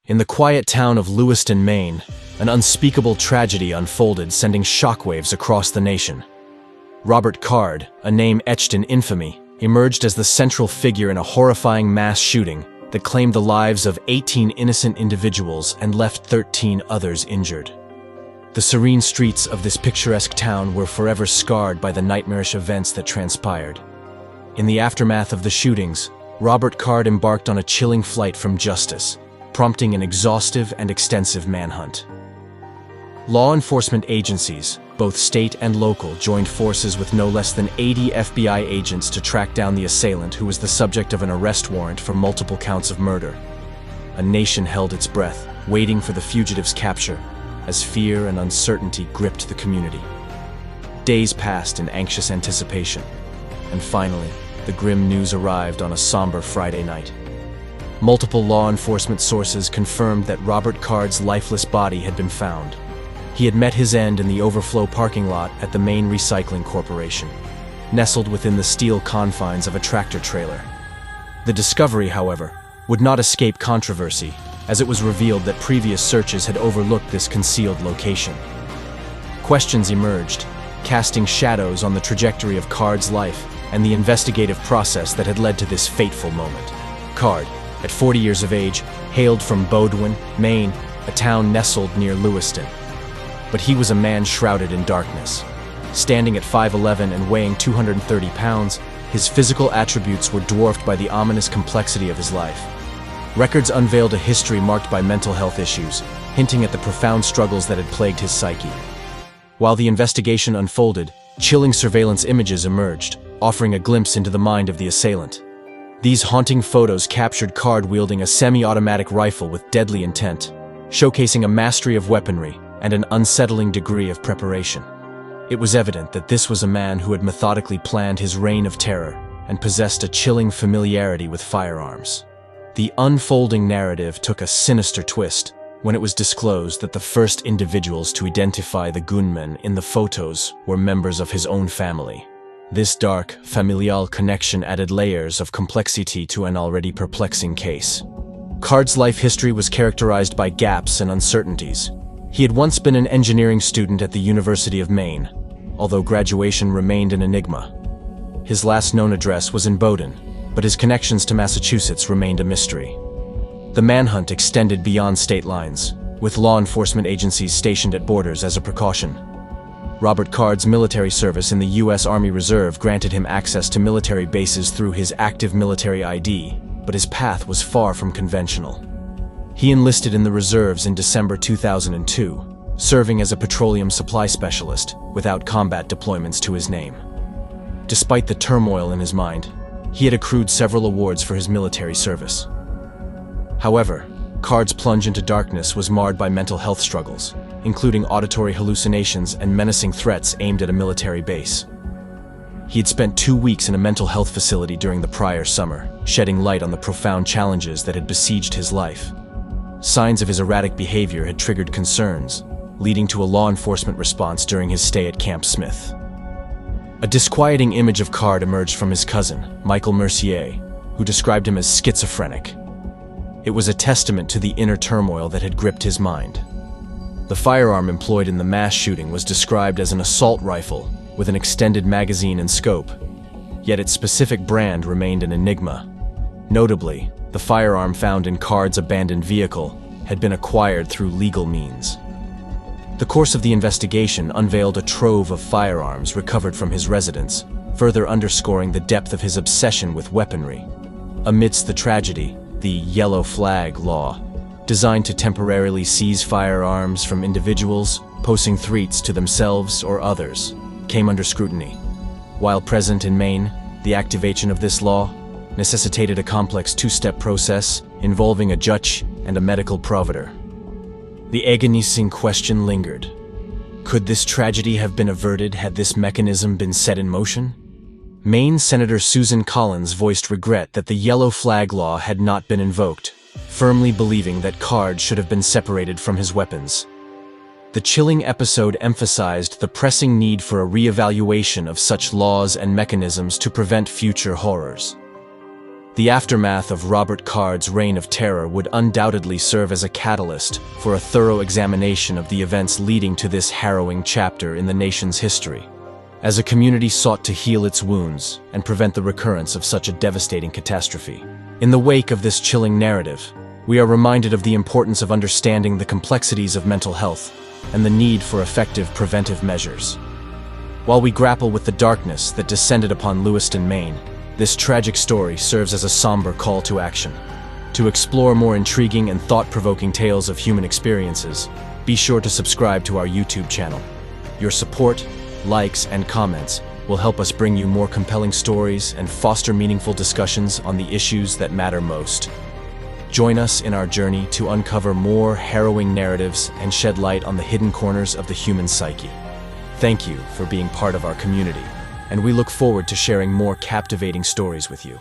In the quiet town of Lewiston, Maine, an unspeakable tragedy unfolded, sending shockwaves across the nation. Robert Card, a name etched in infamy, emerged as the central figure in a horrifying mass shooting that claimed the lives of 18 innocent individuals and left 13 others injured. The serene streets of this picturesque town were forever scarred by the nightmarish events that transpired. In the aftermath of the shootings, Robert Card embarked on a chilling flight from justice, prompting an exhaustive and extensive manhunt. Law enforcement agencies, both state and local, joined forces with no less than 80 FBI agents to track down the assailant, who was the subject of an arrest warrant for multiple counts of murder. A nation held its breath, waiting for the fugitive's capture, as fear and uncertainty gripped the community. Days passed in anxious anticipation, and finally, the grim news arrived on a somber Friday night. Multiple law enforcement sources confirmed that Robert Card's lifeless body had been found. He had met his end in the overflow parking lot at the Maine Recycling Corporation, nestled within the steel confines of a tractor trailer. The discovery, however, would not escape controversy, as it was revealed that previous searches had overlooked this concealed location. Questions emerged, casting shadows on the trajectory of Card's life and the investigative process that had led to this fateful moment. Card, at 40 years of age, hailed from Bowdoin, Maine, a town nestled near Lewiston. But he was a man shrouded in darkness. Standing at 5'11" and weighing 230 pounds, his physical attributes were dwarfed by the ominous complexity of his life. Records unveiled a history marked by mental health issues, hinting at the profound struggles that had plagued his psyche. While the investigation unfolded, chilling surveillance images emerged, offering a glimpse into the mind of the assailant. These haunting photos captured Card wielding a semi-automatic rifle with deadly intent, showcasing a mastery of weaponry and an unsettling degree of preparation. It was evident that this was a man who had methodically planned his reign of terror and possessed a chilling familiarity with firearms. The unfolding narrative took a sinister twist when it was disclosed that the first individuals to identify the gunmen in the photos were members of his own family. This dark, familial connection added layers of complexity to an already perplexing case. Card's life history was characterized by gaps and uncertainties. He had once been an engineering student at the University of Maine, although graduation remained an enigma. His last known address was in Bowdoin, but his connections to Massachusetts remained a mystery. The manhunt extended beyond state lines, with law enforcement agencies stationed at borders as a precaution. Robert Card's military service in the U.S. Army Reserve granted him access to military bases through his active military ID, but his path was far from conventional. He enlisted in the reserves in December 2002, serving as a petroleum supply specialist without combat deployments to his name. Despite the turmoil in his mind, he had accrued several awards for his military service. However, Card's plunge into darkness was marred by mental health struggles, including auditory hallucinations and menacing threats aimed at a military base. He had spent 2 weeks in a mental health facility during the prior summer, shedding light on the profound challenges that had besieged his life. Signs of his erratic behavior had triggered concerns, leading to a law enforcement response during his stay at Camp Smith. A disquieting image of Card emerged from his cousin, Michael Mercier, who described him as schizophrenic. It was a testament to the inner turmoil that had gripped his mind. The firearm employed in the mass shooting was described as an assault rifle with an extended magazine and scope, yet its specific brand remained an enigma. Notably, the firearm found in Card's abandoned vehicle had been acquired through legal means. The course of the investigation unveiled a trove of firearms recovered from his residence, further underscoring the depth of his obsession with weaponry. Amidst the tragedy, the yellow flag law, designed to temporarily seize firearms from individuals posing threats to themselves or others, came under scrutiny. While present in Maine, the activation of this law necessitated a complex two-step process involving a judge and a medical provider. The agonizing question lingered. Could this tragedy have been averted had this mechanism been set in motion? Maine Senator Susan Collins voiced regret that the yellow flag law had not been invoked, firmly believing that Card should have been separated from his weapons. The chilling episode emphasized the pressing need for a re-evaluation of such laws and mechanisms to prevent future horrors. The aftermath of Robert Card's reign of terror would undoubtedly serve as a catalyst for a thorough examination of the events leading to this harrowing chapter in the nation's history, as a community sought to heal its wounds and prevent the recurrence of such a devastating catastrophe. In the wake of this chilling narrative, we are reminded of the importance of understanding the complexities of mental health and the need for effective preventive measures. While we grapple with the darkness that descended upon Lewiston, Maine, this tragic story serves as a somber call to action. To explore more intriguing and thought-provoking tales of human experiences, be sure to subscribe to our YouTube channel. Your support, likes, and comments will help us bring you more compelling stories and foster meaningful discussions on the issues that matter most. Join us in our journey to uncover more harrowing narratives and shed light on the hidden corners of the human psyche. Thank you for being part of our community, and we look forward to sharing more captivating stories with you.